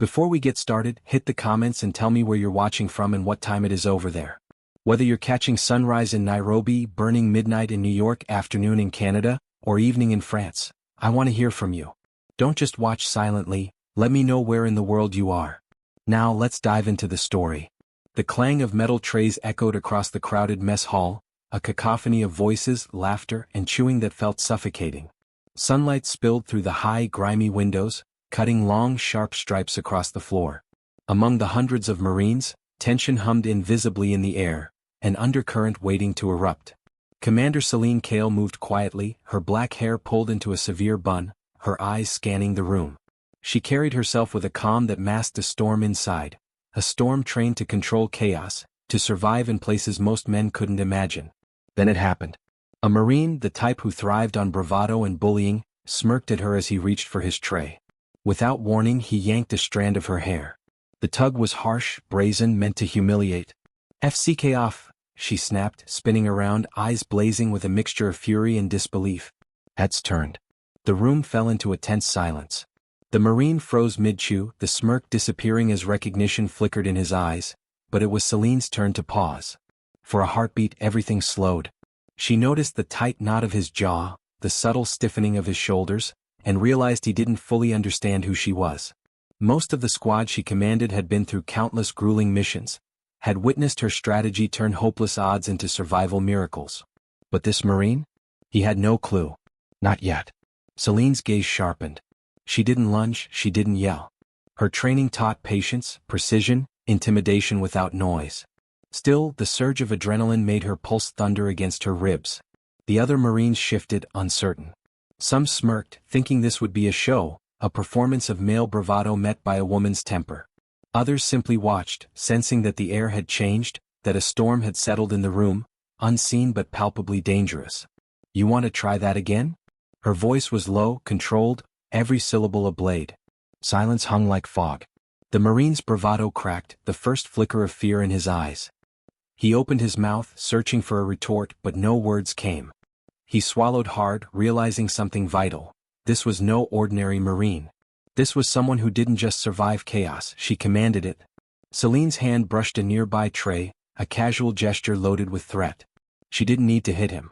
Before we get started, hit the comments and tell me where you're watching from and what time it is over there. Whether you're catching sunrise in Nairobi, burning midnight in New York, afternoon in Canada, or evening in France, I want to hear from you. Don't just watch silently, let me know where in the world you are. Now let's dive into the story. The clang of metal trays echoed across the crowded mess hall, a cacophony of voices, laughter, and chewing that felt suffocating. Sunlight spilled through the high, grimy windows, cutting long, sharp stripes across the floor. Among the hundreds of Marines, tension hummed invisibly in the air, an undercurrent waiting to erupt. Commander Celine Kale moved quietly, her black hair pulled into a severe bun, her eyes scanning the room. She carried herself with a calm that masked a storm inside, a storm trained to control chaos, to survive in places most men couldn't imagine. Then it happened. A Marine, the type who thrived on bravado and bullying, smirked at her as he reached for his tray. Without warning, he yanked a strand of her hair. The tug was harsh, brazen, meant to humiliate. "FCK off," she snapped, spinning around, eyes blazing with a mixture of fury and disbelief. Heads turned. The room fell into a tense silence. The Marine froze mid-chew, the smirk disappearing as recognition flickered in his eyes, but it was Celine's turn to pause. For a heartbeat, everything slowed. She noticed the tight knot of his jaw, the subtle stiffening of his shoulders, and realized he didn't fully understand who she was. Most of the squad she commanded had been through countless grueling missions, had witnessed her strategy turn hopeless odds into survival miracles. But this Marine? He had no clue. Not yet. Celine's gaze sharpened. She didn't lunge, she didn't yell. Her training taught patience, precision, intimidation without noise. Still, the surge of adrenaline made her pulse thunder against her ribs. The other Marines shifted, uncertain. Some smirked, thinking this would be a show, a performance of male bravado met by a woman's temper. Others simply watched, sensing that the air had changed, that a storm had settled in the room, unseen but palpably dangerous. "You want to try that again?" Her voice was low, controlled, every syllable a blade. Silence hung like fog. The Marine's bravado cracked, the first flicker of fear in his eyes. He opened his mouth, searching for a retort, but no words came. He swallowed hard, realizing something vital. This was no ordinary Marine. This was someone who didn't just survive chaos, she commanded it. Celine's hand brushed a nearby tray, a casual gesture loaded with threat. She didn't need to hit him.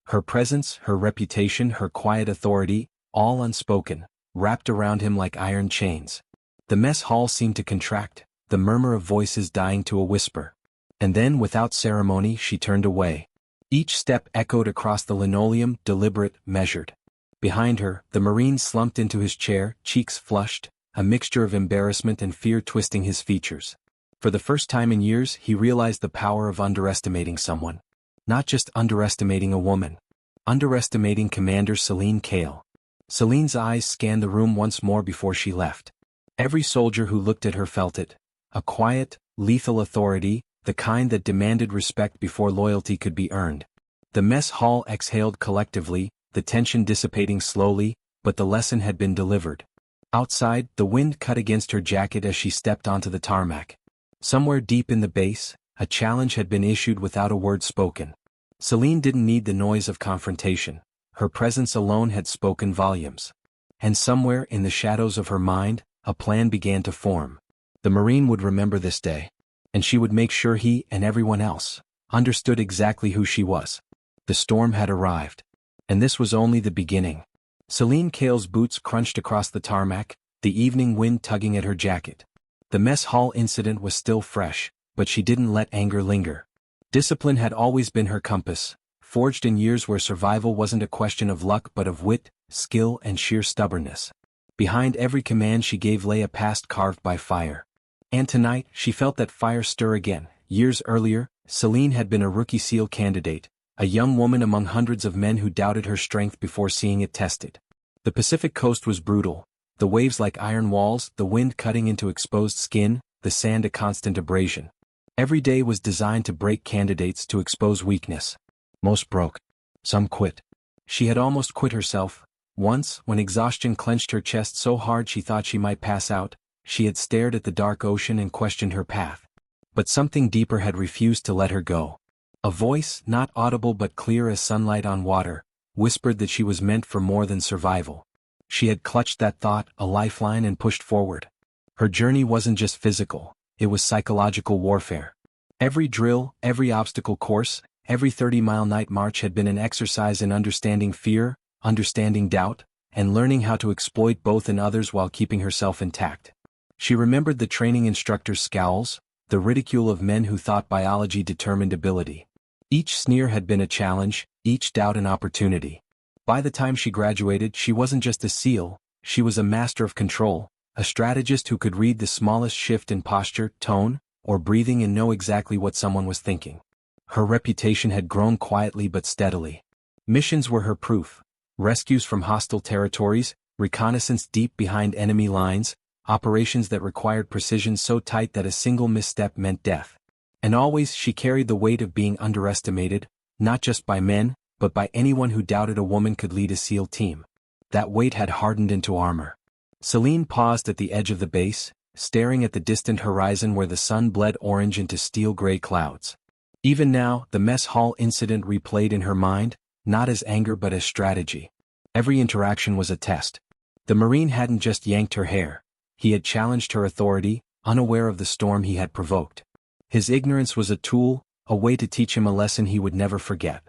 Her presence, her reputation, her quiet authority, all unspoken, wrapped around him like iron chains. The mess hall seemed to contract, the murmur of voices dying to a whisper. And then, without ceremony, she turned away. Each step echoed across the linoleum, deliberate, measured. Behind her, the Marine slumped into his chair, cheeks flushed, a mixture of embarrassment and fear twisting his features. For the first time in years, he realized the power of underestimating someone. Not just underestimating a woman. Underestimating Commander Celine Kale. Celine's eyes scanned the room once more before she left. Every soldier who looked at her felt it. A quiet, lethal authority, the kind that demanded respect before loyalty could be earned. The mess hall exhaled collectively, the tension dissipating slowly, but the lesson had been delivered. Outside, the wind cut against her jacket as she stepped onto the tarmac. Somewhere deep in the base, a challenge had been issued without a word spoken. Celine didn't need the noise of confrontation. Her presence alone had spoken volumes. And somewhere in the shadows of her mind, a plan began to form. The Marine would remember this day. And she would make sure he, and everyone else, understood exactly who she was. The storm had arrived. And this was only the beginning. Celine Kale's boots crunched across the tarmac, the evening wind tugging at her jacket. The mess hall incident was still fresh, but she didn't let anger linger. Discipline had always been her compass, forged in years where survival wasn't a question of luck but of wit, skill, and sheer stubbornness. Behind every command she gave lay a past carved by fire. And tonight, she felt that fire stir again. Years earlier, Celine had been a rookie SEAL candidate, a young woman among hundreds of men who doubted her strength before seeing it tested. The Pacific coast was brutal, the waves like iron walls, the wind cutting into exposed skin, the sand a constant abrasion. Every day was designed to break candidates, to expose weakness. Most broke. Some quit. She had almost quit herself. Once, when exhaustion clenched her chest so hard she thought she might pass out, she had stared at the dark ocean and questioned her path. But something deeper had refused to let her go. A voice, not audible but clear as sunlight on water, whispered that she was meant for more than survival. She had clutched that thought, a lifeline, and pushed forward. Her journey wasn't just physical, it was psychological warfare. Every drill, every obstacle course, every 30-mile night march had been an exercise in understanding fear, understanding doubt, and learning how to exploit both in others while keeping herself intact. She remembered the training instructor's scowls, the ridicule of men who thought biology determined ability. Each sneer had been a challenge, each doubt an opportunity. By the time she graduated, she wasn't just a SEAL, she was a master of control, a strategist who could read the smallest shift in posture, tone, or breathing and know exactly what someone was thinking. Her reputation had grown quietly but steadily. Missions were her proof. Rescues from hostile territories, reconnaissance deep behind enemy lines, operations that required precision so tight that a single misstep meant death. And always she carried the weight of being underestimated, not just by men, but by anyone who doubted a woman could lead a SEAL team. That weight had hardened into armor. Celine paused at the edge of the base, staring at the distant horizon where the sun bled orange into steel-gray clouds. Even now, the mess hall incident replayed in her mind, not as anger but as strategy. Every interaction was a test. The Marine hadn't just yanked her hair. He had challenged her authority, unaware of the storm he had provoked. His ignorance was a tool, a way to teach him a lesson he would never forget.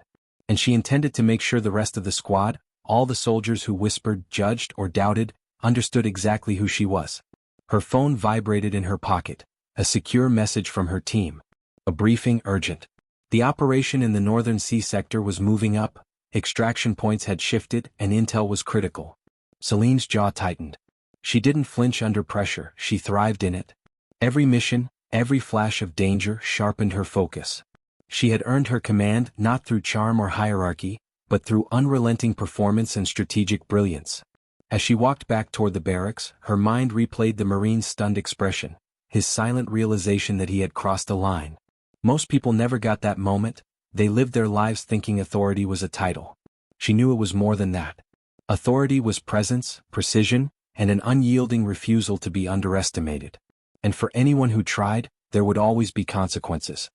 And she intended to make sure the rest of the squad, all the soldiers who whispered, judged, or doubted, understood exactly who she was. Her phone vibrated in her pocket, a secure message from her team. A briefing urgent. The operation in the Northern Sea sector was moving up, extraction points had shifted, and intel was critical. Celine's jaw tightened. She didn't flinch under pressure, she thrived in it. Every mission, every flash of danger sharpened her focus. She had earned her command not through charm or hierarchy, but through unrelenting performance and strategic brilliance. As she walked back toward the barracks, her mind replayed the Marine's stunned expression, his silent realization that he had crossed a line. Most people never got that moment, they lived their lives thinking authority was a title. She knew it was more than that. Authority was presence, precision, and an unyielding refusal to be underestimated. And for anyone who tried, there would always be consequences.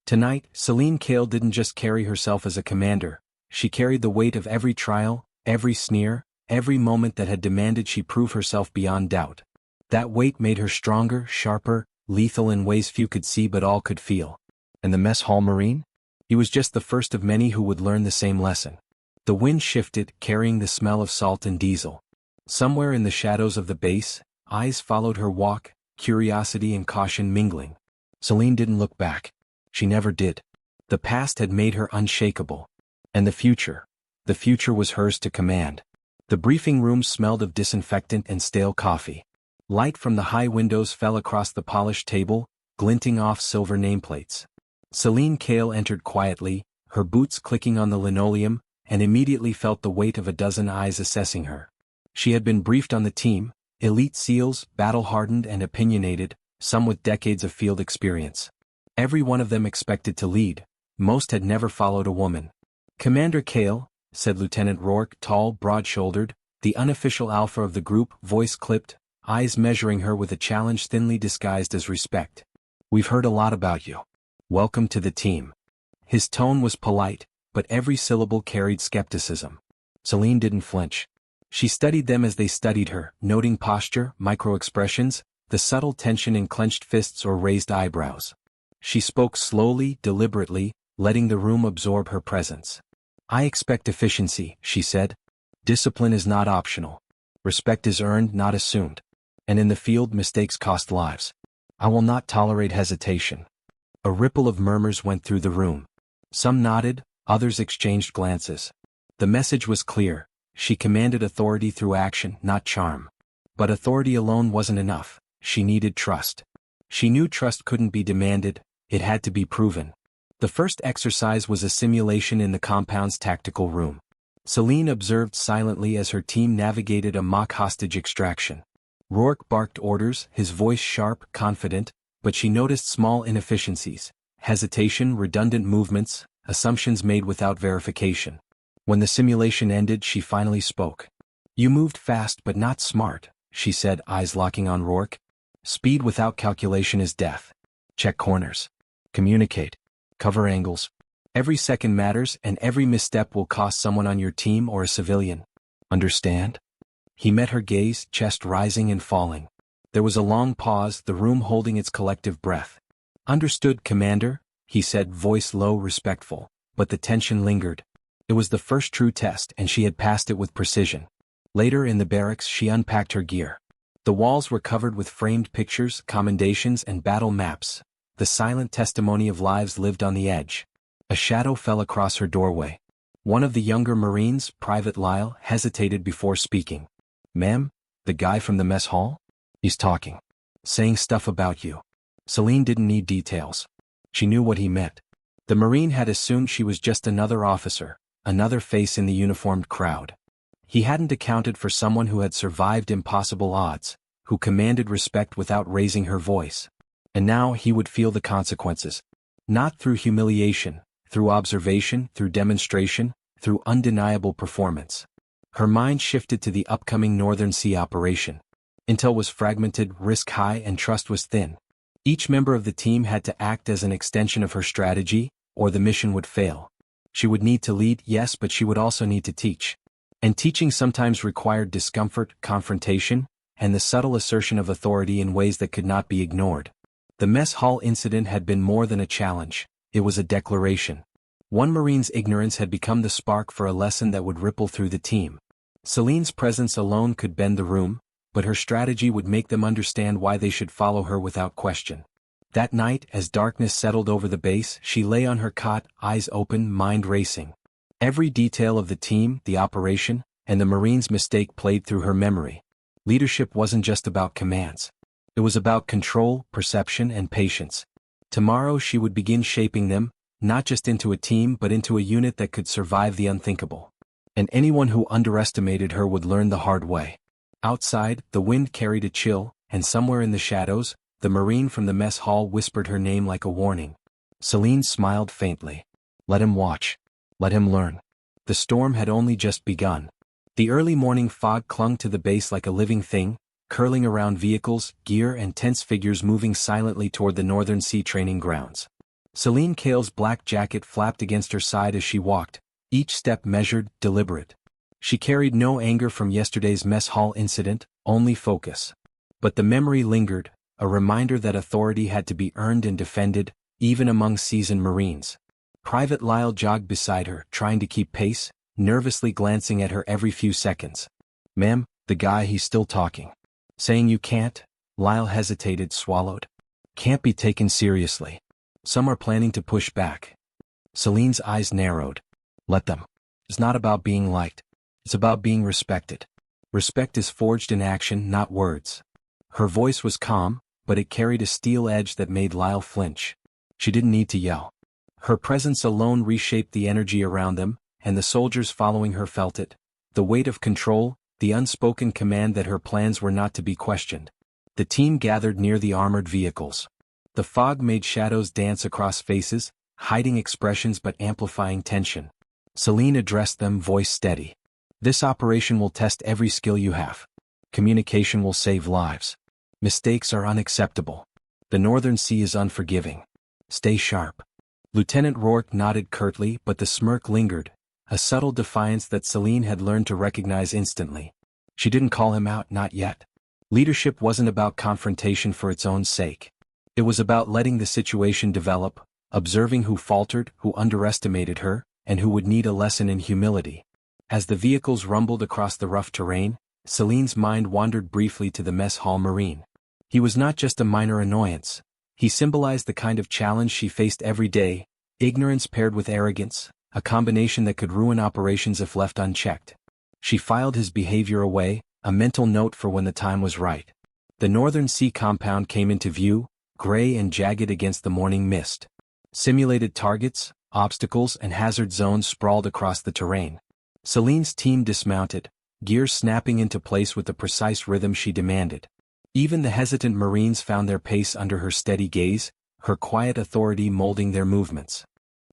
Tonight, Celine Kale didn't just carry herself as a commander, she carried the weight of every trial, every sneer, every moment that had demanded she prove herself beyond doubt. That weight made her stronger, sharper, lethal in ways few could see but all could feel. And the mess hall Marine? He was just the first of many who would learn the same lesson. The wind shifted, carrying the smell of salt and diesel. Somewhere in the shadows of the base, eyes followed her walk, curiosity and caution mingling. Celine didn't look back. She never did. The past had made her unshakable. And the future was hers to command. The briefing room smelled of disinfectant and stale coffee. Light from the high windows fell across the polished table, glinting off silver nameplates. Celine Kale entered quietly, her boots clicking on the linoleum, and immediately felt the weight of a dozen eyes assessing her. She had been briefed on the team, elite SEALs, battle-hardened and opinionated, some with decades of field experience. Every one of them expected to lead. Most had never followed a woman. "Commander Kale," said Lieutenant Rourke, tall, broad-shouldered, the unofficial alpha of the group, voice clipped, eyes measuring her with a challenge thinly disguised as respect. "We've heard a lot about you. Welcome to the team." His tone was polite, but every syllable carried skepticism. Celine didn't flinch. She studied them as they studied her, noting posture, micro-expressions, the subtle tension in clenched fists or raised eyebrows. She spoke slowly, deliberately, letting the room absorb her presence. "I expect efficiency," she said. "Discipline is not optional. Respect is earned, not assumed. And in the field, mistakes cost lives. I will not tolerate hesitation." A ripple of murmurs went through the room. Some nodded, others exchanged glances. The message was clear. She commanded authority through action, not charm. But authority alone wasn't enough. She needed trust. She knew trust couldn't be demanded, it had to be proven. The first exercise was a simulation in the compound's tactical room. Celine observed silently as her team navigated a mock hostage extraction. Rourke barked orders, his voice sharp, confident, but she noticed small inefficiencies, hesitation, redundant movements, assumptions made without verification. When the simulation ended, she finally spoke. "You moved fast but not smart," she said, eyes locking on Rourke. "Speed without calculation is death. Check corners. Communicate. Cover angles. Every second matters and every misstep will cost someone on your team or a civilian. Understand?" He met her gaze, chest rising and falling. There was a long pause, the room holding its collective breath. "Understood, Commander," he said, voice low, respectful, but the tension lingered. It was the first true test and she had passed it with precision. Later in the barracks she unpacked her gear. The walls were covered with framed pictures, commendations and battle maps, the silent testimony of lives lived on the edge. A shadow fell across her doorway. One of the younger Marines, Private Lyle, hesitated before speaking. "Ma'am, the guy from the mess hall? He's talking. Saying stuff about you." Celine didn't need details. She knew what he meant. The Marine had assumed she was just another officer, another face in the uniformed crowd. He hadn't accounted for someone who had survived impossible odds, who commanded respect without raising her voice. And now he would feel the consequences. Not through humiliation, through observation, through demonstration, through undeniable performance. Her mind shifted to the upcoming Northern Sea operation. Intel was fragmented, risk high, and trust was thin. Each member of the team had to act as an extension of her strategy, or the mission would fail. She would need to lead, yes, but she would also need to teach. And teaching sometimes required discomfort, confrontation, and the subtle assertion of authority in ways that could not be ignored. The mess hall incident had been more than a challenge, it was a declaration. One Marine's ignorance had become the spark for a lesson that would ripple through the team. Celine's presence alone could bend the room, but her strategy would make them understand why they should follow her without question. That night, as darkness settled over the base, she lay on her cot, eyes open, mind racing. Every detail of the team, the operation, and the Marine's mistake played through her memory. Leadership wasn't just about commands. It was about control, perception, and patience. Tomorrow she would begin shaping them, not just into a team but into a unit that could survive the unthinkable. And anyone who underestimated her would learn the hard way. Outside, the wind carried a chill, and somewhere in the shadows, the Marine from the mess hall whispered her name like a warning. Celine smiled faintly. Let him watch. Let him learn. The storm had only just begun. The early morning fog clung to the base like a living thing, curling around vehicles, gear and tense figures moving silently toward the Northern Sea training grounds. Celine Kale's black jacket flapped against her side as she walked, each step measured, deliberate. She carried no anger from yesterday's mess hall incident, only focus. But the memory lingered, a reminder that authority had to be earned and defended, even among seasoned Marines. Private Lyle jogged beside her, trying to keep pace, nervously glancing at her every few seconds. "Ma'am, the guy, he's still talking. Saying you can't?" Lyle hesitated, swallowed. "Can't be taken seriously. Some are planning to push back." Celine's eyes narrowed. "Let them. It's not about being liked. It's about being respected. Respect is forged in action, not words." Her voice was calm, but it carried a steel edge that made Lyle flinch. She didn't need to yell. Her presence alone reshaped the energy around them, and the soldiers following her felt it. The weight of control, the unspoken command that her plans were not to be questioned. The team gathered near the armored vehicles. The fog made shadows dance across faces, hiding expressions but amplifying tension. Celine addressed them, voice steady. "This operation will test every skill you have. Communication will save lives. Mistakes are unacceptable. The Northern Sea is unforgiving. Stay sharp." Lieutenant Rourke nodded curtly, but the smirk lingered, a subtle defiance that Celine had learned to recognize instantly. She didn't call him out, not yet. Leadership wasn't about confrontation for its own sake. It was about letting the situation develop, observing who faltered, who underestimated her, and who would need a lesson in humility. As the vehicles rumbled across the rough terrain, Celine's mind wandered briefly to the mess hall Marine. He was not just a minor annoyance. He symbolized the kind of challenge she faced every day, ignorance paired with arrogance, a combination that could ruin operations if left unchecked. She filed his behavior away, a mental note for when the time was right. The Northern Sea compound came into view, gray and jagged against the morning mist. Simulated targets, obstacles and hazard zones sprawled across the terrain. Celine's team dismounted, gears snapping into place with the precise rhythm she demanded. Even the hesitant Marines found their pace under her steady gaze, her quiet authority molding their movements.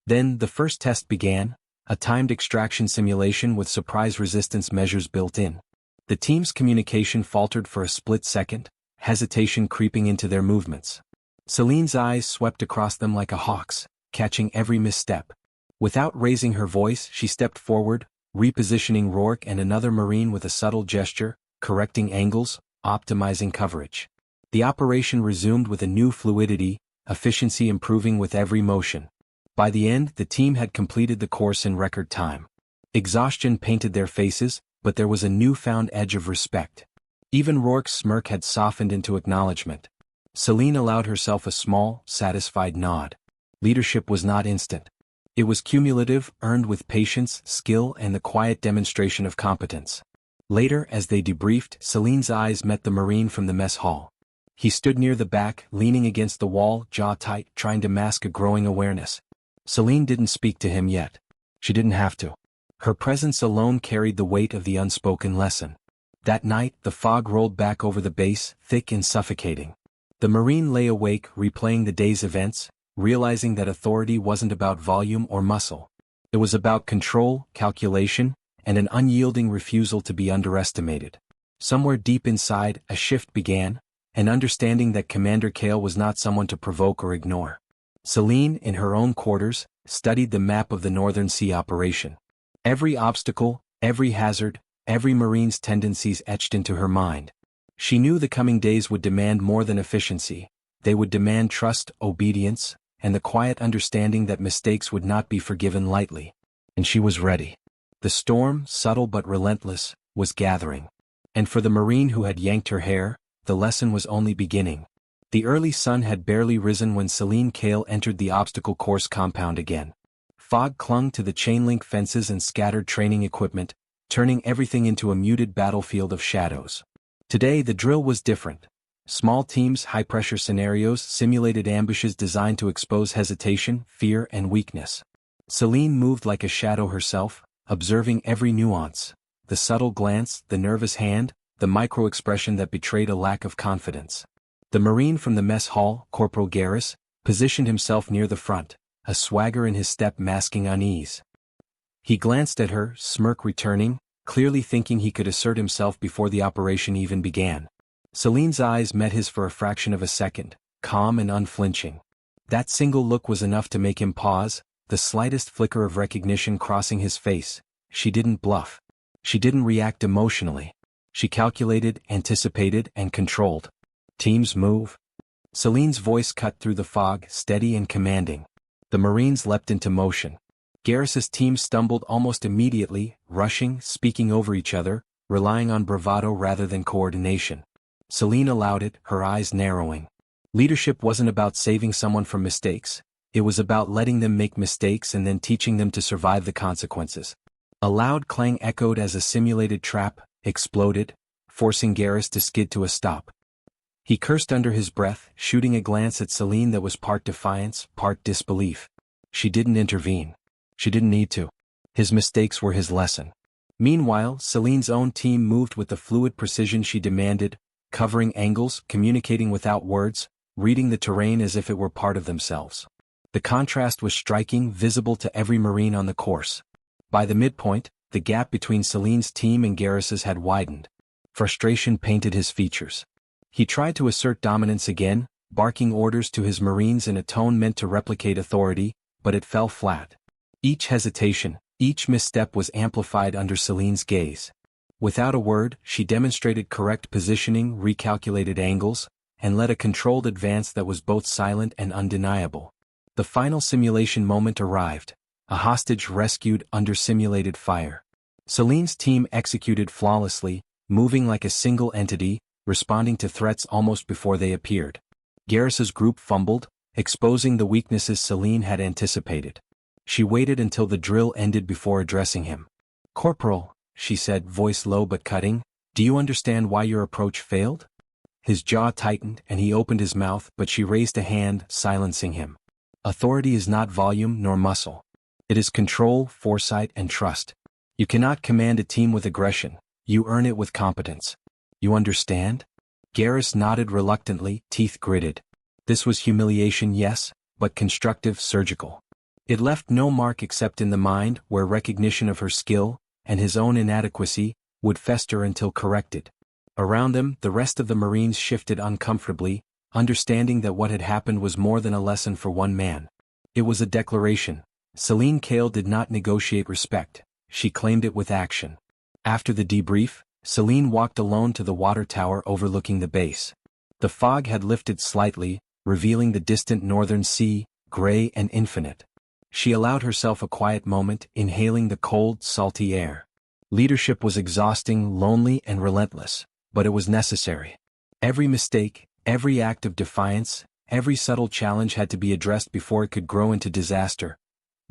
Then the first test began, a timed extraction simulation with surprise resistance measures built in. The team's communication faltered for a split second, hesitation creeping into their movements. Celine's eyes swept across them like a hawk's, catching every misstep. Without raising her voice, she stepped forward, repositioning Rourke and another Marine with a subtle gesture, correcting angles, optimizing coverage. The operation resumed with a new fluidity, efficiency improving with every motion. By the end, the team had completed the course in record time. Exhaustion painted their faces, but there was a newfound edge of respect. Even Rourke's smirk had softened into acknowledgement. Celine allowed herself a small, satisfied nod. Leadership was not instant. It was cumulative, earned with patience, skill, and the quiet demonstration of competence. Later, as they debriefed, Celine's eyes met the Marine from the mess hall. He stood near the back, leaning against the wall, jaw tight, trying to mask a growing awareness. Celine didn't speak to him yet. She didn't have to. Her presence alone carried the weight of the unspoken lesson. That night, the fog rolled back over the base, thick and suffocating. The Marine lay awake, replaying the day's events, realizing that authority wasn't about volume or muscle. It was about control, calculation, and an unyielding refusal to be underestimated. Somewhere deep inside, a shift began, an understanding that Commander Kale was not someone to provoke or ignore. Celine, in her own quarters, studied the map of the Northern Sea operation. Every obstacle, every hazard, every Marine's tendencies etched into her mind. She knew the coming days would demand more than efficiency. They would demand trust, obedience, and the quiet understanding that mistakes would not be forgiven lightly. And she was ready. The storm, subtle but relentless, was gathering. And for the Marine who had yanked her hair, the lesson was only beginning. The early sun had barely risen when Celine Kale entered the obstacle course compound again. Fog clung to the chain-link fences and scattered training equipment, turning everything into a muted battlefield of shadows. Today the drill was different. Small teams, high-pressure scenarios, simulated ambushes designed to expose hesitation, fear, and weakness. Celine moved like a shadow herself, observing every nuance. The subtle glance, the nervous hand, the micro-expression that betrayed a lack of confidence. The Marine from the mess hall, Corporal Garris, positioned himself near the front, a swagger in his step masking unease. He glanced at her, smirk returning, clearly thinking he could assert himself before the operation even began. Celine's eyes met his for a fraction of a second, calm and unflinching. That single look was enough to make him pause, the slightest flicker of recognition crossing his face. She didn't bluff. She didn't react emotionally. She calculated, anticipated, and controlled. Teams move. Celine's voice cut through the fog, steady and commanding. The Marines leapt into motion. Garris's team stumbled almost immediately, rushing, speaking over each other, relying on bravado rather than coordination. Celine allowed it, her eyes narrowing. Leadership wasn't about saving someone from mistakes. It was about letting them make mistakes and then teaching them to survive the consequences. A loud clang echoed as a simulated trap exploded, forcing Garris to skid to a stop. He cursed under his breath, shooting a glance at Celine that was part defiance, part disbelief. She didn't intervene. She didn't need to. His mistakes were his lesson. Meanwhile, Celine's own team moved with the fluid precision she demanded, covering angles, communicating without words, reading the terrain as if it were part of themselves. The contrast was striking, visible to every Marine on the course. By the midpoint, the gap between Celine's team and Garris's had widened. Frustration painted his features. He tried to assert dominance again, barking orders to his Marines in a tone meant to replicate authority, but it fell flat. Each hesitation, each misstep was amplified under Celine's gaze. Without a word, she demonstrated correct positioning, recalculated angles, and led a controlled advance that was both silent and undeniable. The final simulation moment arrived, a hostage rescued under simulated fire. Celine's team executed flawlessly, moving like a single entity, responding to threats almost before they appeared. Garris's group fumbled, exposing the weaknesses Celine had anticipated. She waited until the drill ended before addressing him. "Corporal," she said, voice low but cutting, "do you understand why your approach failed?" His jaw tightened and he opened his mouth, but she raised a hand, silencing him. Authority is not volume nor muscle. It is control, foresight, and trust. You cannot command a team with aggression. You earn it with competence. You understand? Garris nodded reluctantly, teeth gritted. This was humiliation, yes, but constructive, surgical. It left no mark except in the mind, where recognition of her skill, and his own inadequacy, would fester until corrected. Around them, the rest of the Marines shifted uncomfortably, understanding that what had happened was more than a lesson for one man. It was a declaration. Celine Kale did not negotiate respect. She claimed it with action. After the debrief, Celine walked alone to the water tower overlooking the base. The fog had lifted slightly, revealing the distant northern sea, gray and infinite. She allowed herself a quiet moment, inhaling the cold, salty air. Leadership was exhausting, lonely, and relentless, but it was necessary. Every mistake, every act of defiance, every subtle challenge had to be addressed before it could grow into disaster.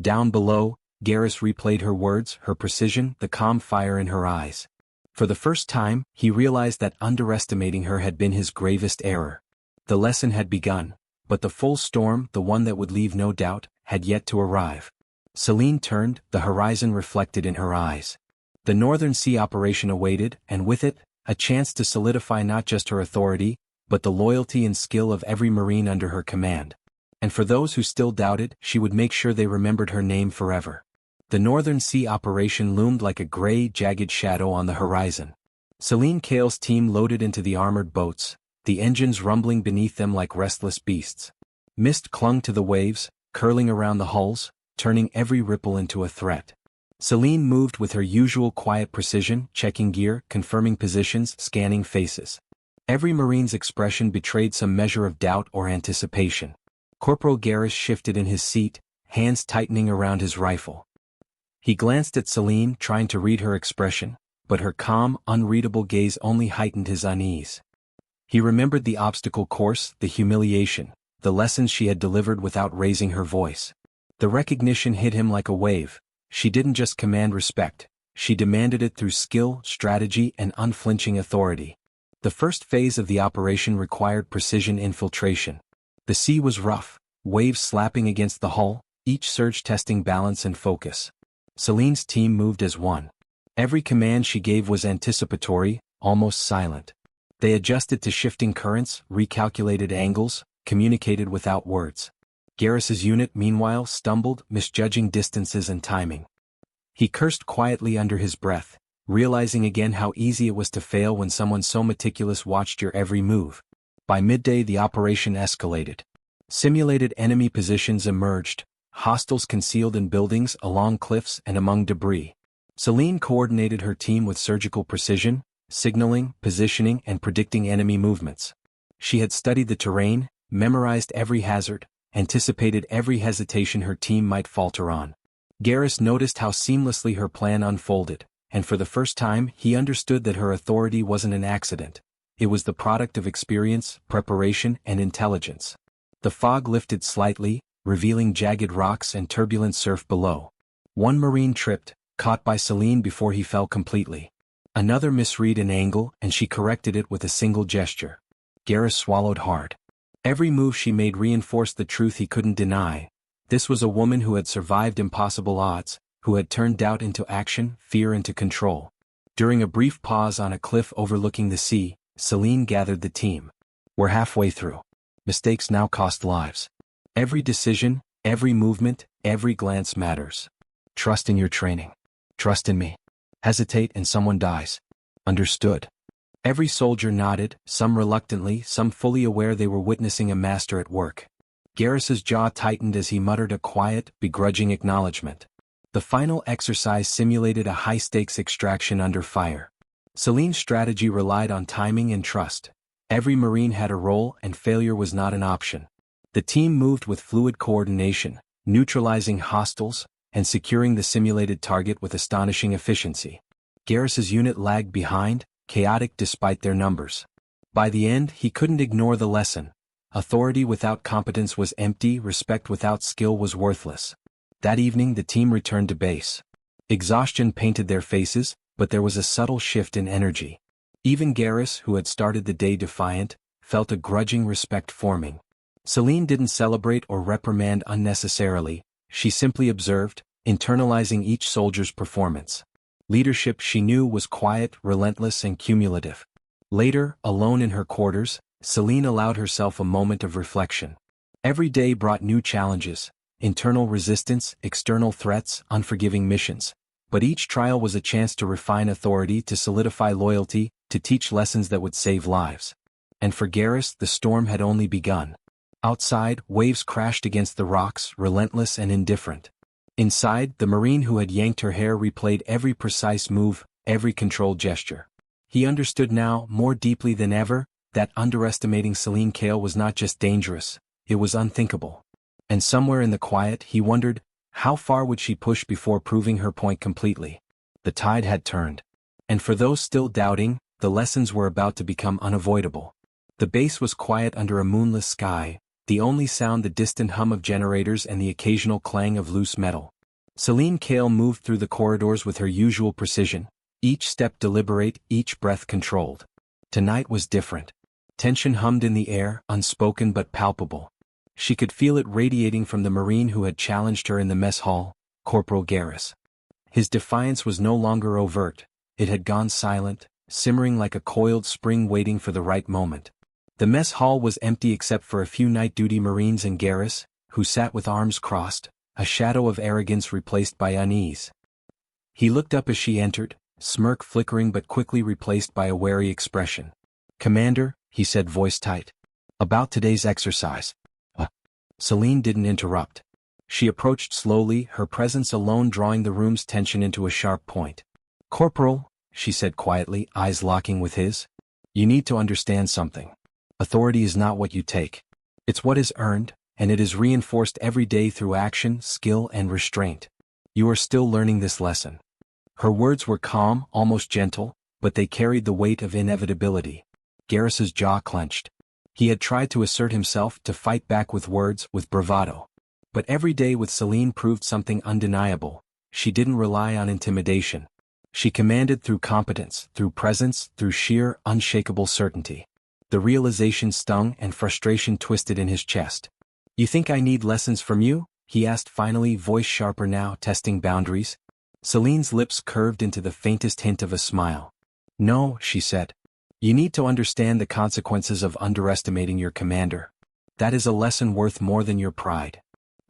Down below, Garrus replayed her words, her precision, the calm fire in her eyes. For the first time, he realized that underestimating her had been his gravest error. The lesson had begun, but the full storm, the one that would leave no doubt, had yet to arrive. Celine turned, the horizon reflected in her eyes. The Northern Sea operation awaited, and with it, a chance to solidify not just her authority, but the loyalty and skill of every Marine under her command. And for those who still doubted, she would make sure they remembered her name forever. The Northern Sea operation loomed like a gray, jagged shadow on the horizon. Celine Kale's team loaded into the armored boats, the engines rumbling beneath them like restless beasts. Mist clung to the waves, curling around the hulls, turning every ripple into a threat. Celine moved with her usual quiet precision, checking gear, confirming positions, scanning faces. Every Marine's expression betrayed some measure of doubt or anticipation. Corporal Garrus shifted in his seat, hands tightening around his rifle. He glanced at Celine, trying to read her expression, but her calm, unreadable gaze only heightened his unease. He remembered the obstacle course, the humiliation, the lessons she had delivered without raising her voice. The recognition hit him like a wave. She didn't just command respect, she demanded it through skill, strategy, and unflinching authority. The first phase of the operation required precision infiltration. The sea was rough, waves slapping against the hull, each surge testing balance and focus. Celine's team moved as one. Every command she gave was anticipatory, almost silent. They adjusted to shifting currents, recalculated angles, communicated without words. Garrus's unit, meanwhile, stumbled, misjudging distances and timing. He cursed quietly under his breath, realizing again how easy it was to fail when someone so meticulous watched your every move. By midday, the operation escalated. Simulated enemy positions emerged, hostiles concealed in buildings, along cliffs, and among debris. Celine coordinated her team with surgical precision, signaling, positioning, and predicting enemy movements. She had studied the terrain, memorized every hazard, anticipated every hesitation her team might falter on. Garrus noticed how seamlessly her plan unfolded, and for the first time he understood that her authority wasn't an accident. It was the product of experience, preparation, and intelligence. The fog lifted slightly, revealing jagged rocks and turbulent surf below. One Marine tripped, caught by Celine before he fell completely. Another misread an angle, and she corrected it with a single gesture. Garrus swallowed hard. Every move she made reinforced the truth he couldn't deny. This was a woman who had survived impossible odds, who had turned doubt into action, fear into control. During a brief pause on a cliff overlooking the sea, Celine gathered the team. "We're halfway through. Mistakes now cost lives. Every decision, every movement, every glance matters. Trust in your training. Trust in me. Hesitate and someone dies. Understood?" Every soldier nodded, some reluctantly, some fully aware they were witnessing a master at work. Garrus's jaw tightened as he muttered a quiet, begrudging acknowledgement. The final exercise simulated a high-stakes extraction under fire. Celine's strategy relied on timing and trust. Every Marine had a role, and failure was not an option. The team moved with fluid coordination, neutralizing hostiles, and securing the simulated target with astonishing efficiency. Garrus's unit lagged behind, chaotic despite their numbers. By the end, he couldn't ignore the lesson. Authority without competence was empty, respect without skill was worthless. That evening the team returned to base. Exhaustion painted their faces, but there was a subtle shift in energy. Even Garrus, who had started the day defiant, felt a grudging respect forming. Celine didn't celebrate or reprimand unnecessarily, she simply observed, internalizing each soldier's performance. Leadership, she knew, was quiet, relentless, and cumulative. Later, alone in her quarters, Celine allowed herself a moment of reflection. Every day brought new challenges, internal resistance, external threats, unforgiving missions. But each trial was a chance to refine authority, to solidify loyalty, to teach lessons that would save lives. And for Garrus, the storm had only begun. Outside, waves crashed against the rocks, relentless and indifferent. Inside, the Marine who had yanked her hair replayed every precise move, every controlled gesture. He understood now, more deeply than ever, that underestimating Celine Kale was not just dangerous, it was unthinkable. And somewhere in the quiet he wondered, how far would she push before proving her point completely? The tide had turned. And for those still doubting, the lessons were about to become unavoidable. The base was quiet under a moonless sky, the only sound the distant hum of generators and the occasional clang of loose metal. Celine Kale moved through the corridors with her usual precision, each step deliberate, each breath controlled. Tonight was different. Tension hummed in the air, unspoken but palpable. She could feel it radiating from the Marine who had challenged her in the mess hall, Corporal Garris. His defiance was no longer overt, it had gone silent, simmering like a coiled spring waiting for the right moment. The mess hall was empty except for a few night-duty Marines and Garris, who sat with arms crossed, a shadow of arrogance replaced by unease. He looked up as she entered, smirk flickering but quickly replaced by a wary expression. "Commander," he said, voice tight. "About today's exercise." Celine didn't interrupt. She approached slowly, her presence alone drawing the room's tension into a sharp point. "Corporal," she said quietly, eyes locking with his, "you need to understand something. Authority is not what you take. It's what is earned, and it is reinforced every day through action, skill, and restraint. You are still learning this lesson." Her words were calm, almost gentle, but they carried the weight of inevitability. Garris's jaw clenched. He had tried to assert himself, to fight back with words, with bravado. But every day with Celine proved something undeniable. She didn't rely on intimidation. She commanded through competence, through presence, through sheer, unshakable certainty. The realization stung and frustration twisted in his chest. "You think I need lessons from you?" he asked finally, voice sharper now, testing boundaries. Celine's lips curved into the faintest hint of a smile. "No," she said. "You need to understand the consequences of underestimating your commander. That is a lesson worth more than your pride."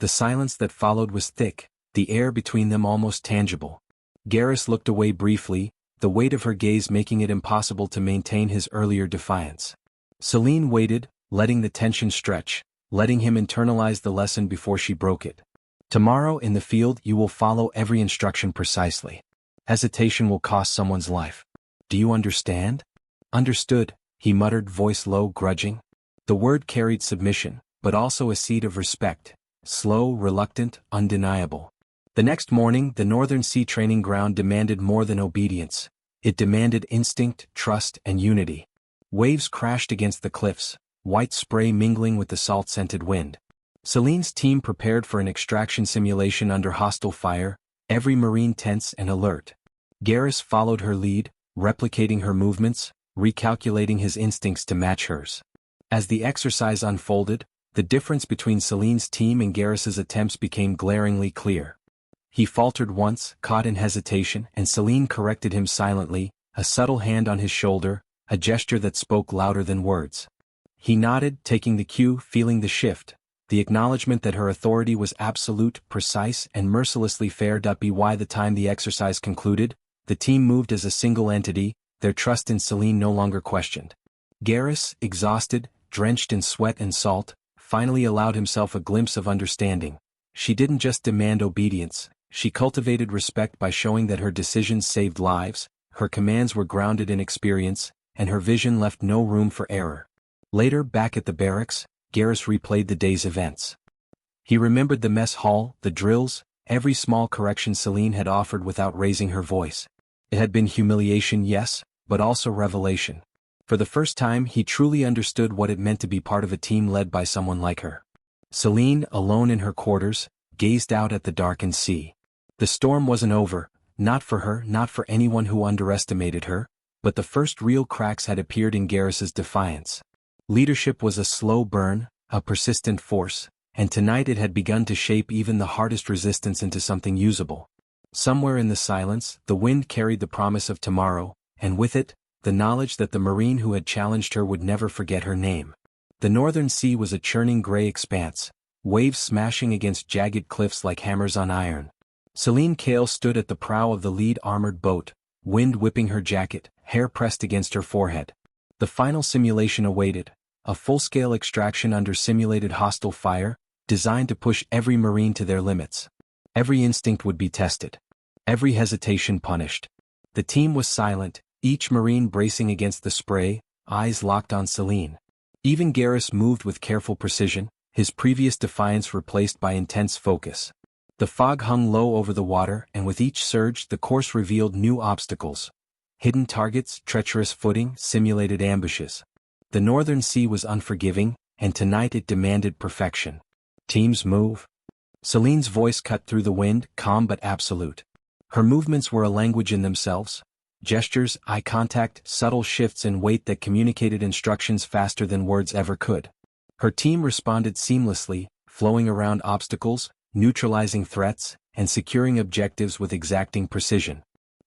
The silence that followed was thick, the air between them almost tangible. Garris looked away briefly, the weight of her gaze making it impossible to maintain his earlier defiance. Celine waited, letting the tension stretch, letting him internalize the lesson before she broke it. "Tomorrow in the field you will follow every instruction precisely. Hesitation will cost someone's life. Do you understand?" "Understood," he muttered, voice low, grudging. The word carried submission, but also a seed of respect, slow, reluctant, undeniable. The next morning, the Northern Sea training ground demanded more than obedience. It demanded instinct, trust, and unity. Waves crashed against the cliffs, white spray mingling with the salt-scented wind. Celine's team prepared for an extraction simulation under hostile fire, every Marine tense and alert. Garris followed her lead, replicating her movements, recalculating his instincts to match hers. As the exercise unfolded, the difference between Celine's team and Garris's attempts became glaringly clear. He faltered once, caught in hesitation, and Celine corrected him silently, a subtle hand on his shoulder, a gesture that spoke louder than words. He nodded, taking the cue, feeling the shift, the acknowledgement that her authority was absolute, precise, and mercilessly fair. By the time the exercise concluded, the team moved as a single entity, their trust in Celine no longer questioned. Garris, exhausted, drenched in sweat and salt, finally allowed himself a glimpse of understanding. She didn't just demand obedience, she cultivated respect by showing that her decisions saved lives, her commands were grounded in experience, and her vision left no room for error. Later, back at the barracks, Garris replayed the day's events. He remembered the mess hall, the drills, every small correction Celine had offered without raising her voice. It had been humiliation, yes, but also revelation. For the first time he truly understood what it meant to be part of a team led by someone like her. Celine, alone in her quarters, gazed out at the darkened sea. The storm wasn't over, not for her, not for anyone who underestimated her, but the first real cracks had appeared in Garris's defiance. Leadership was a slow burn, a persistent force, and tonight it had begun to shape even the hardest resistance into something usable. Somewhere in the silence, the wind carried the promise of tomorrow, and with it, the knowledge that the Marine who had challenged her would never forget her name. The Northern Sea was a churning gray expanse, waves smashing against jagged cliffs like hammers on iron. Celine Kale stood at the prow of the lead armored boat, wind whipping her jacket, hair pressed against her forehead. The final simulation awaited, a full-scale extraction under simulated hostile fire, designed to push every Marine to their limits. Every instinct would be tested. Every hesitation punished. The team was silent, each Marine bracing against the spray, eyes locked on Celine. Even Garrus moved with careful precision, his previous defiance replaced by intense focus. The fog hung low over the water, and with each surge the course revealed new obstacles. Hidden targets, treacherous footing, simulated ambushes. The northern sea was unforgiving, and tonight it demanded perfection. Teams move. Celine's voice cut through the wind, calm but absolute. Her movements were a language in themselves. Gestures, eye contact, subtle shifts in weight that communicated instructions faster than words ever could. Her team responded seamlessly, flowing around obstacles, neutralizing threats, and securing objectives with exacting precision.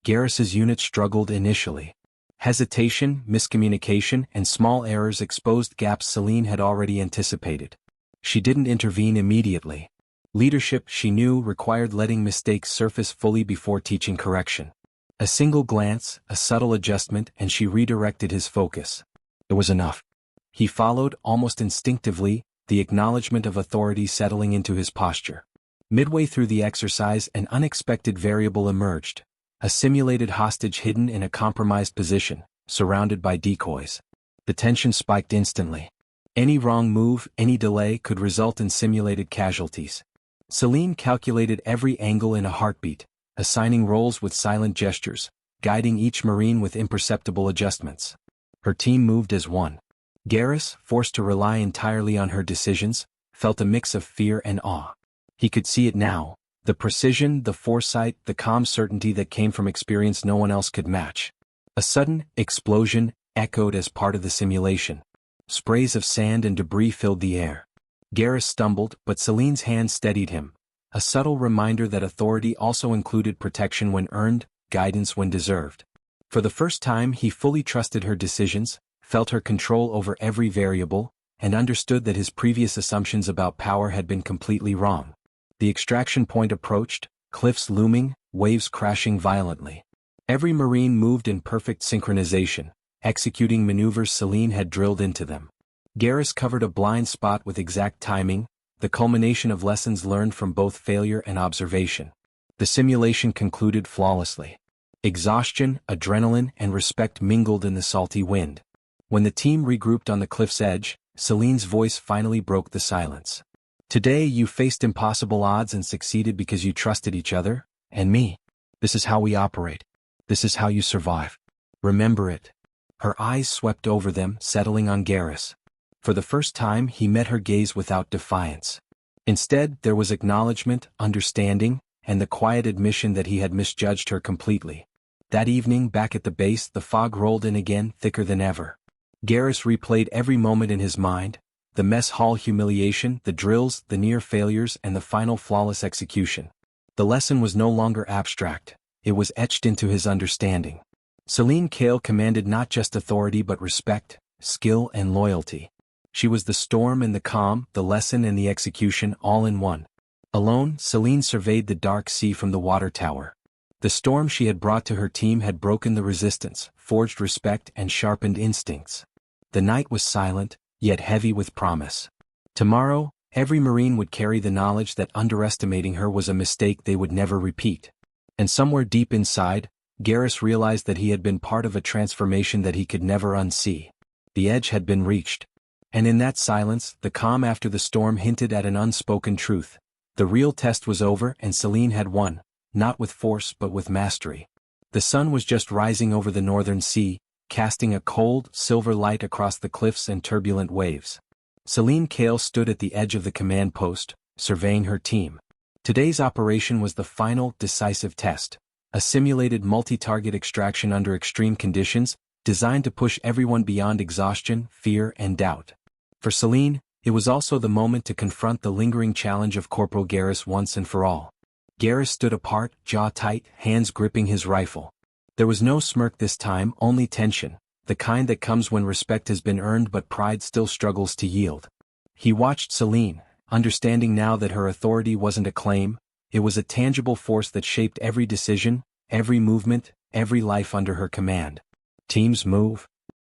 Garrus's unit struggled initially. Hesitation, miscommunication, and small errors exposed gaps Celine had already anticipated. She didn't intervene immediately. Leadership, she knew, required letting mistakes surface fully before teaching correction. A single glance, a subtle adjustment, and she redirected his focus. It was enough. He followed, almost instinctively, the acknowledgement of authority settling into his posture. Midway through the exercise, an unexpected variable emerged. A simulated hostage hidden in a compromised position, surrounded by decoys. The tension spiked instantly. Any wrong move, any delay could result in simulated casualties. Celine calculated every angle in a heartbeat, assigning roles with silent gestures, guiding each Marine with imperceptible adjustments. Her team moved as one. Garrus, forced to rely entirely on her decisions, felt a mix of fear and awe. He could see it now. The precision, the foresight, the calm certainty that came from experience no one else could match. A sudden explosion echoed as part of the simulation. Sprays of sand and debris filled the air. Garrus stumbled, but Celine's hand steadied him. A subtle reminder that authority also included protection when earned, guidance when deserved. For the first time he fully trusted her decisions, felt her control over every variable, and understood that his previous assumptions about power had been completely wrong. The extraction point approached, cliffs looming, waves crashing violently. Every Marine moved in perfect synchronization, executing maneuvers Celine had drilled into them. Garrus covered a blind spot with exact timing, the culmination of lessons learned from both failure and observation. The simulation concluded flawlessly. Exhaustion, adrenaline, and respect mingled in the salty wind. When the team regrouped on the cliff's edge, Celine's voice finally broke the silence. Today you faced impossible odds and succeeded because you trusted each other, and me. This is how we operate. This is how you survive. Remember it. Her eyes swept over them, settling on Garrus. For the first time he met her gaze without defiance. Instead there was acknowledgement, understanding, and the quiet admission that he had misjudged her completely. That evening back at the base the fog rolled in again, thicker than ever. Garrus replayed every moment in his mind. The mess hall humiliation, the drills, the near failures, and the final flawless execution. The lesson was no longer abstract, it was etched into his understanding. Celine Kale commanded not just authority but respect, skill, and loyalty. She was the storm and the calm, the lesson and the execution, all in one. Alone, Celine surveyed the dark sea from the water tower. The storm she had brought to her team had broken the resistance, forged respect, and sharpened instincts. The night was silent, yet heavy with promise. Tomorrow, every Marine would carry the knowledge that underestimating her was a mistake they would never repeat. And somewhere deep inside, Garrus realized that he had been part of a transformation that he could never unsee. The edge had been reached. And in that silence, the calm after the storm hinted at an unspoken truth. The real test was over and Celine had won, not with force but with mastery. The sun was just rising over the northern sea, casting a cold, silver light across the cliffs and turbulent waves. Celine Kale stood at the edge of the command post, surveying her team. Today's operation was the final, decisive test. A simulated multi-target extraction under extreme conditions, designed to push everyone beyond exhaustion, fear, and doubt. For Celine, it was also the moment to confront the lingering challenge of Corporal Garrus once and for all. Garrus stood apart, jaw tight, hands gripping his rifle. There was no smirk this time, only tension, the kind that comes when respect has been earned but pride still struggles to yield. He watched Celine, understanding now that her authority wasn't a claim, it was a tangible force that shaped every decision, every movement, every life under her command. Teams move.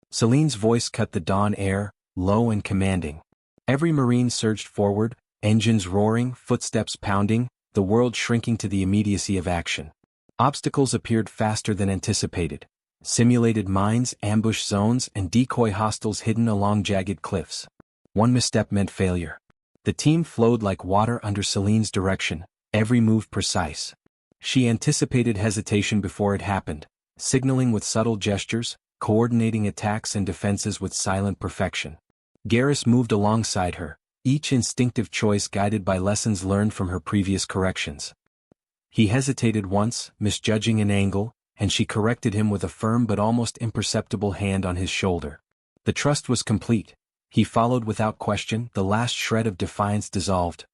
Celine's voice cut the dawn air, low and commanding. Every Marine surged forward, engines roaring, footsteps pounding, the world shrinking to the immediacy of action. Obstacles appeared faster than anticipated. Simulated mines, ambush zones, and decoy hostiles hidden along jagged cliffs. One misstep meant failure. The team flowed like water under Celine's direction, every move precise. She anticipated hesitation before it happened, signaling with subtle gestures, coordinating attacks and defenses with silent perfection. Garrus moved alongside her, each instinctive choice guided by lessons learned from her previous corrections. He hesitated once, misjudging an angle, and she corrected him with a firm but almost imperceptible hand on his shoulder. The trust was complete. He followed without question, the last shred of defiance dissolved.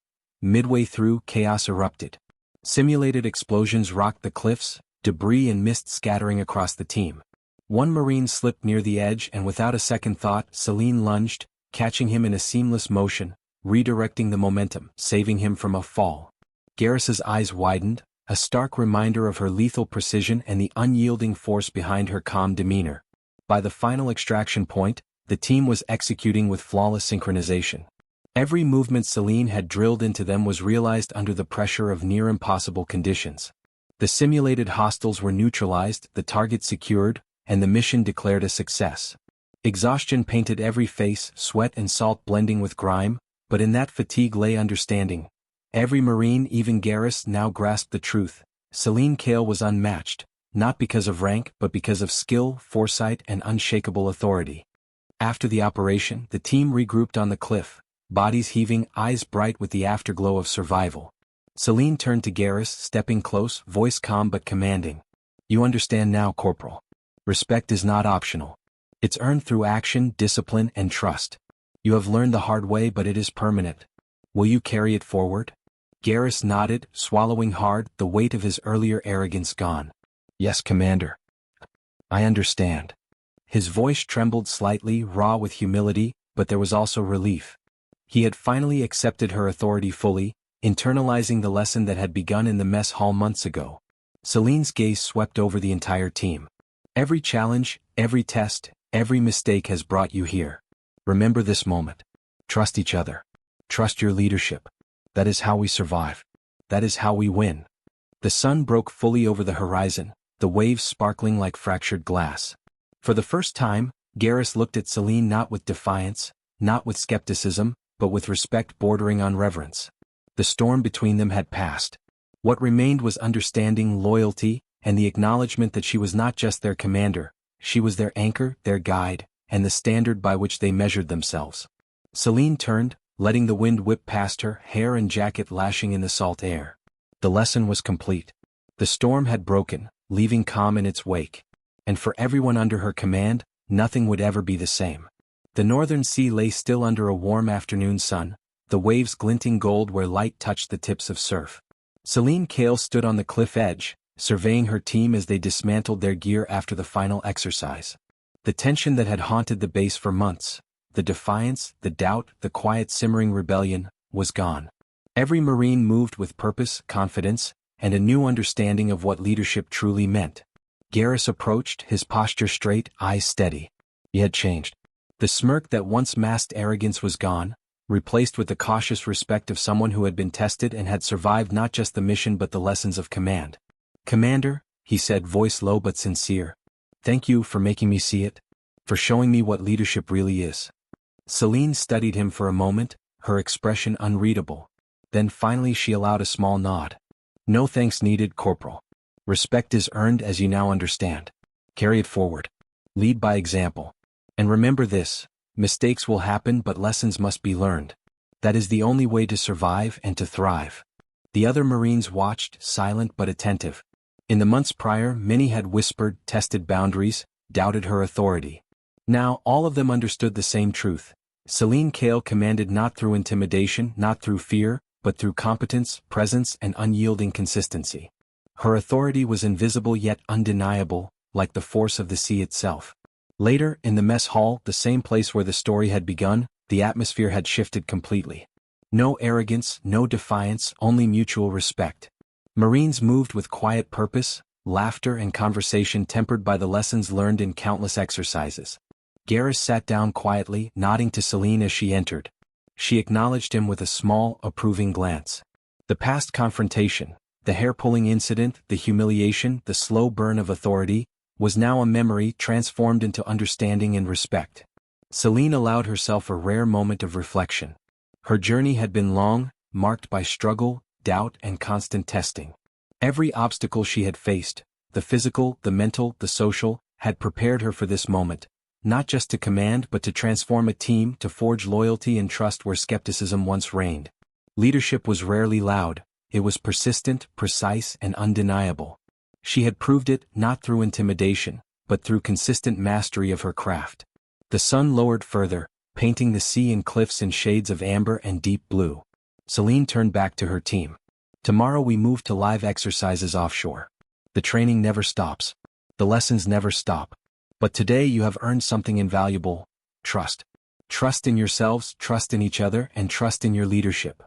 Midway through, chaos erupted. Simulated explosions rocked the cliffs, debris and mist scattering across the team. One Marine slipped near the edge and without a second thought, Celine lunged, catching him in a seamless motion, redirecting the momentum, saving him from a fall. Garrus's eyes widened, a stark reminder of her lethal precision and the unyielding force behind her calm demeanor. By the final extraction point, the team was executing with flawless synchronization. Every movement Celine had drilled into them was realized under the pressure of near-impossible conditions. The simulated hostiles were neutralized, the target secured, and the mission declared a success. Exhaustion painted every face, sweat and salt blending with grime, but in that fatigue lay understanding. Every Marine, even Garrus, now grasped the truth. Celine Kale was unmatched, not because of rank but because of skill, foresight, and unshakable authority. After the operation, the team regrouped on the cliff, bodies heaving, eyes bright with the afterglow of survival. Celine turned to Garrus, stepping close, voice calm but commanding. "You understand now, Corporal. Respect is not optional. It's earned through action, discipline, and trust. You have learned the hard way, but it is permanent. Will you carry it forward?" Garrus nodded, swallowing hard, the weight of his earlier arrogance gone. "Yes, Commander. I understand." His voice trembled slightly, raw with humility, but there was also relief. He had finally accepted her authority fully, internalizing the lesson that had begun in the mess hall months ago. Celine's gaze swept over the entire team. "Every challenge, every test, every mistake has brought you here. Remember this moment. Trust each other. Trust your leadership. That is how we survive. That is how we win." The sun broke fully over the horizon, the waves sparkling like fractured glass. For the first time, Garrus looked at Celine not with defiance, not with skepticism, but with respect bordering on reverence. The storm between them had passed. What remained was understanding, loyalty, and the acknowledgement that she was not just their commander, she was their anchor, their guide, and the standard by which they measured themselves. Celine turned, letting the wind whip past her, hair and jacket lashing in the salt air. The lesson was complete. The storm had broken, leaving calm in its wake. And for everyone under her command, nothing would ever be the same. The northern sea lay still under a warm afternoon sun, the waves glinting gold where light touched the tips of surf. Celine Kale stood on the cliff edge, surveying her team as they dismantled their gear after the final exercise. The tension that had haunted the base for months, the defiance, the doubt, the quiet simmering rebellion, was gone. Every Marine moved with purpose, confidence, and a new understanding of what leadership truly meant. Garrus approached, his posture straight, eyes steady. He had changed. The smirk that once masked arrogance was gone, replaced with the cautious respect of someone who had been tested and had survived not just the mission but the lessons of command. "Commander," he said, voice low but sincere, "thank you for making me see it, for showing me what leadership really is." Celine studied him for a moment, her expression unreadable. Then finally she allowed a small nod. "No thanks needed, Corporal. Respect is earned as you now understand. Carry it forward. Lead by example. And remember this, mistakes will happen but lessons must be learned. That is the only way to survive and to thrive." The other Marines watched, silent but attentive. In the months prior, many had whispered, tested boundaries, doubted her authority. Now, all of them understood the same truth. Celine Kale commanded not through intimidation, not through fear, but through competence, presence, and unyielding consistency. Her authority was invisible yet undeniable, like the force of the sea itself. Later, in the mess hall, the same place where the story had begun, the atmosphere had shifted completely. No arrogance, no defiance, only mutual respect. Marines moved with quiet purpose, laughter and conversation tempered by the lessons learned in countless exercises. Garrus sat down quietly, nodding to Celine as she entered. She acknowledged him with a small, approving glance. The past confrontation, the hair-pulling incident, the humiliation, the slow burn of authority, was now a memory transformed into understanding and respect. Celine allowed herself a rare moment of reflection. Her journey had been long, marked by struggle, doubt, and constant testing. Every obstacle she had faced, the physical, the mental, the social, had prepared her for this moment, not just to command but to transform a team, to forge loyalty and trust where skepticism once reigned. Leadership was rarely loud, it was persistent, precise, and undeniable. She had proved it not through intimidation, but through consistent mastery of her craft. The sun lowered further, painting the sea and cliffs in shades of amber and deep blue. Celine turned back to her team. Tomorrow we move to live exercises offshore. The training never stops. The lessons never stop. But today you have earned something invaluable: trust. Trust in yourselves, trust in each other, and trust in your leadership.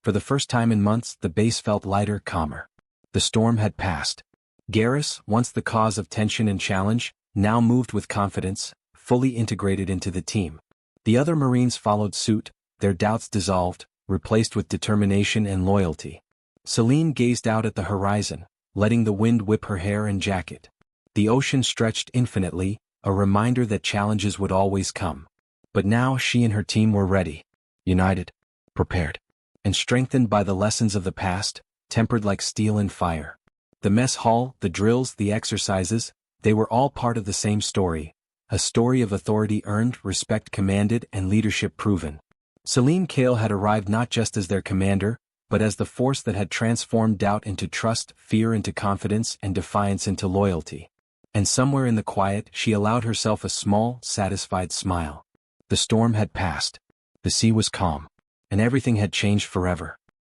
For the first time in months, the base felt lighter, calmer. The storm had passed. Garrus, once the cause of tension and challenge, now moved with confidence, fully integrated into the team. The other Marines followed suit, their doubts dissolved, replaced with determination and loyalty. Celine gazed out at the horizon, letting the wind whip her hair and jacket. The ocean stretched infinitely, a reminder that challenges would always come. But now she and her team were ready, united, prepared, and strengthened by the lessons of the past, tempered like steel and fire. The mess hall, the drills, the exercises, they were all part of the same story, a story of authority earned, respect commanded, and leadership proven. Celine Kale had arrived not just as their commander, but as the force that had transformed doubt into trust, fear into confidence, and defiance into loyalty. And somewhere in the quiet, she allowed herself a small, satisfied smile. The storm had passed. The sea was calm. And everything had changed forever.